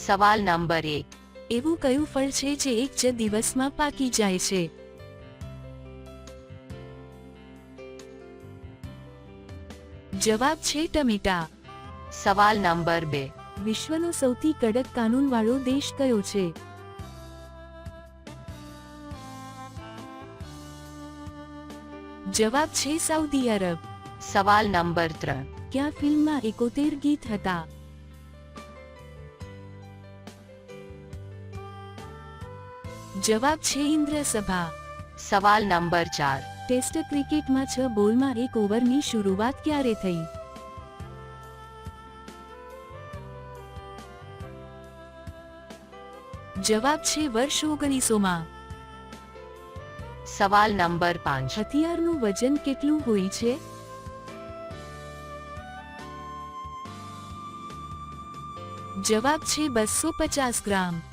સવાલ નંબર 1. એવું કયું ફળ છે જે એક જ દિવસમાં પાકી જાય છે? જવાબ છે ટમેટા. સવાલ નંબર 2. વિશ્વનો સૌથી કડક કાનૂનવાળો દેશ કયો છે? જવાબ છે સાઉદી અરબ. સવાલ નંબર 3. કયા ફિલ્મમાં 71 ગીત હતા? જવાબ છે ઇન્દ્રસભા. સવાલ નંબર 4. ટેસ્ટ ક્રિકેટમાં 6 બોલમાં 1 ઓવરની શરૂઆત ક્યારે થઈ? જવાબ છે વર્ષ 1900માં. સવાલ નંબર 5. હથિયારનું વજન કેટલું હોય છે? જવાબ છે 250 ગ્રામ.